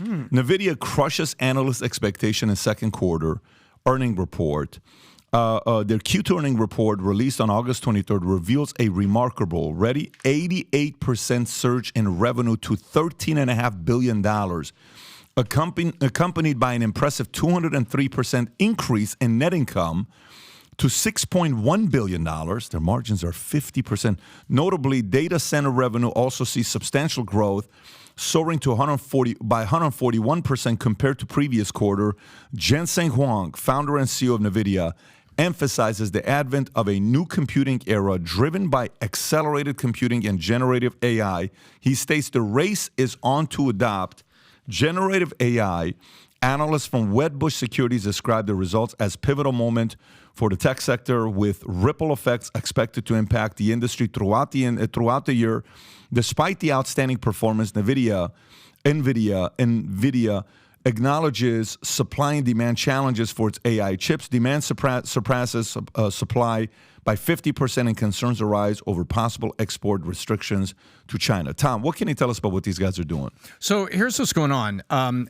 NVIDIA crushes analyst expectation in second quarter earning report. Their Q2 earning report released on August 23rd reveals a remarkable, 88% surge in revenue to $13.5 billion, accompanied by an impressive 203% increase in net income to $6.1 billion. Their margins are 50%. Notably, data center revenue also sees substantial growth, soaring to 141% compared to previous quarter. Jensen Huang, founder and CEO of NVIDIA, emphasizes the advent of a new computing era driven by accelerated computing and generative AI. He states the race is on to adopt generative AI. Analysts from Wedbush Securities describe the results as pivotal moment for the tech sector, with ripple effects expected to impact the industry throughout the year. Despite the outstanding performance, NVIDIA acknowledges supply and demand challenges for its AI chips. Demand surpasses supply by 50%, and concerns arise over possible export restrictions to China. Tom, what can you tell us about what these guys are doing? So here's what's going on.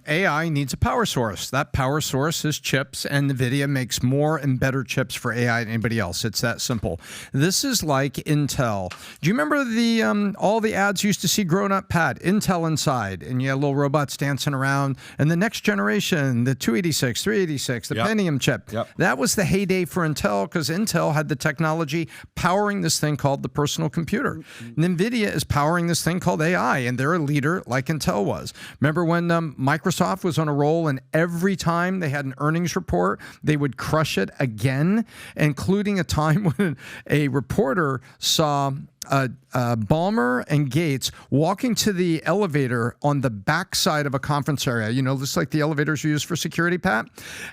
AI needs a power source. That power source is chips, and NVIDIA makes more and better chips for AI than anybody else. It's that simple. This is like Intel. Do you remember all the ads you used to see growing up, Pat? Intel inside, and you had little robots dancing around, and the next generation, the 286, 386, the Pentium chip. That was the heyday for Intel, because Intel had the technology powering this thing called the personal computer. NVIDIA is powering this thing called AI, and they're a leader like Intel was. Remember when Microsoft was on a roll, and every time they had an earnings report, they would crush it again, including a time when a reporter saw Ballmer and Gates walking to the elevator on the backside of a conference area. You know, just like the elevators you use for security, Pat.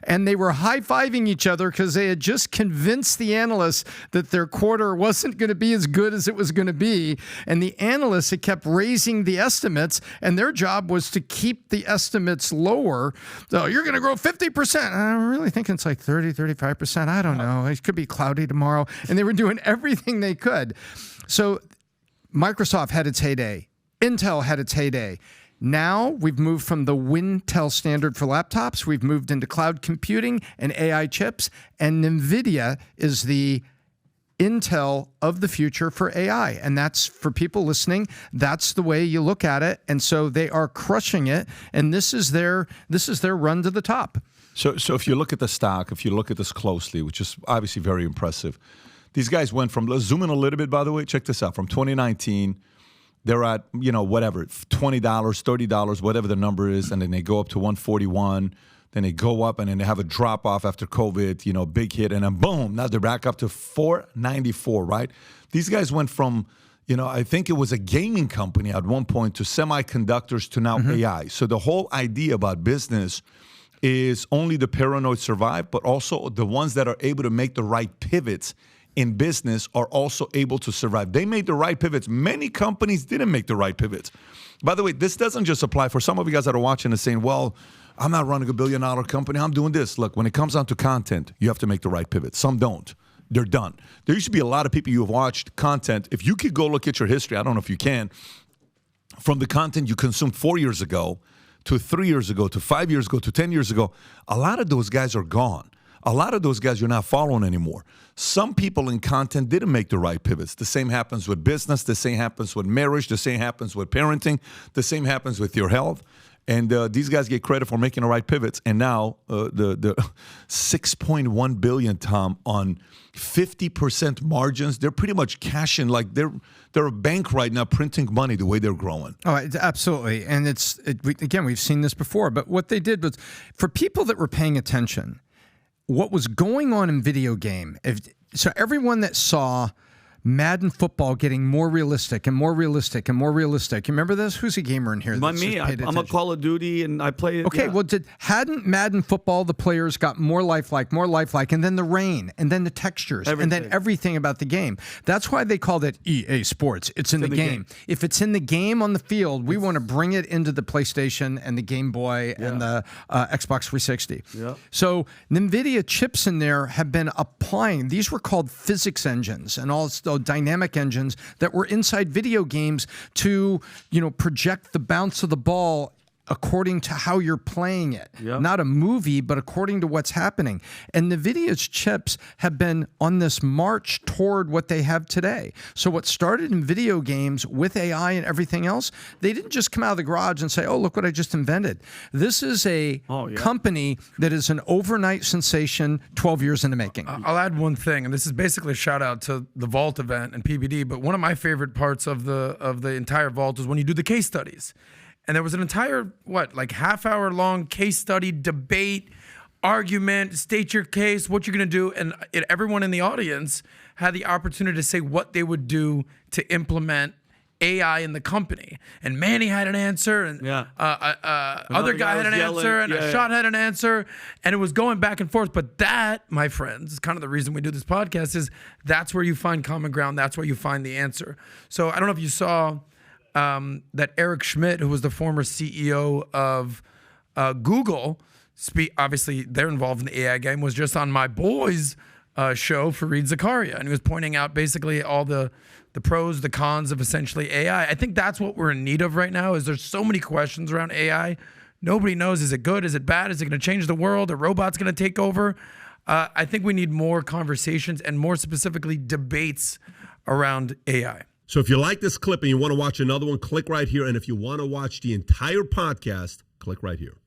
And they were high-fiving each other because they had just convinced the analysts that their quarter wasn't going to be as good as it was going to be. And the analysts had kept raising the estimates, and their job was to keep the estimates lower. So you're going to grow 50%. I'm really thinking it's like 30, 35%. I don't know. It could be cloudy tomorrow. And they were doing everything they could. So Microsoft had its heyday. Intel had its heyday. Now we've moved from the Wintel standard for laptops. We've moved into cloud computing and AI chips. And NVIDIA is the Intel of the future for AI. And that's, for people listening, that's the way you look at it. And so they are crushing it. And this is their run to the top. So if you look at the stock, if you look at this closely, which is obviously very impressive, these guys went from, let's zoom in a little bit, by the way, check this out, from 2019, they're at, whatever, $20, $30, whatever the number is, and then they go up to 141, then they go up, and then they have a drop-off after COVID, big hit, and then boom, now they're back up to 494, right? These guys went from, I think it was a gaming company at one point to semiconductors to now AI. So the whole idea about business is only the paranoid survive, but also the ones that are able to make the right pivots in business are also able to survive. They made the right pivots. Many companies didn't make the right pivots. By the way, this doesn't just apply for some of you guys that are watching and saying, well, I'm not running $1 billion company. I'm doing this. Look, when it comes down to content, you have to make the right pivot. Some don't. They're done. There used to be a lot of people you have watched content. If you could go look at your history, I don't know if you can, from the content you consumed 4 years ago to 3 years ago to 5 years ago to 10 years ago, a lot of those guys are gone. A lot of those guys you're not following anymore. Some people in content didn't make the right pivots. The same happens with business. The same happens with marriage. The same happens with parenting. The same happens with your health. And these guys get credit for making the right pivots. And now the $6.1 billion, Tom, on 50% margins, they're pretty much cashing. Like they're a bank right now, printing money the way they're growing. Oh, absolutely. And again, we've seen this before. But what they did was, for people that were paying attention, what was going on in video game, so everyone that saw Madden football getting more realistic and more realistic and more realistic. You remember this? Who's a gamer in here? I'm a Call of Duty and I play it. Okay, well, hadn't Madden football, the players got more lifelike, and then the rain, and then the textures, and then everything about the game. That's why they called it EA Sports. It's in the game. If it's in the game on the field, we want to bring it into the PlayStation and the Game Boy and the Xbox 360. Yeah. So NVIDIA chips in there have been applying. These were called physics engines and all dynamic engines that were inside video games to, project the bounce of the ball according to how you're playing it. Not a movie, but according to what's happening. And NVIDIA's chips have been on this march toward what they have today. So what started in video games with AI and everything else, they didn't just come out of the garage and say, oh, look what I just invented. This is a company that is an overnight sensation 12 years in the making. I'll add one thing, and this is basically a shout out to the Vault event and PBD, but one of my favorite parts of the entire Vault is when you do the case studies. And there was an entire, half-hour long case study, debate, argument, state your case, what you're going to do. And everyone in the audience had the opportunity to say what they would do to implement AI in the company. And Manny had an answer, and other guy had an answer, and Ashot had an answer. And it was going back and forth. But that, my friends, is kind of the reason we do this podcast, is that's where you find common ground. That's where you find the answer. So I don't know if you saw... that Eric Schmidt, who was the former CEO of Google, obviously they're involved in the AI game, was just on my boy's show, Fareed Zakaria, and he was pointing out basically all the pros, the cons of essentially AI. I think that's what we're in need of right now. Is there's so many questions around AI. Nobody knows, is it good? Is it bad? Is it going to change the world? Are robots going to take over? I think we need more conversations and more specifically debates around AI. So if you like this clip and you want to watch another one, click right here. And if you want to watch the entire podcast, click right here.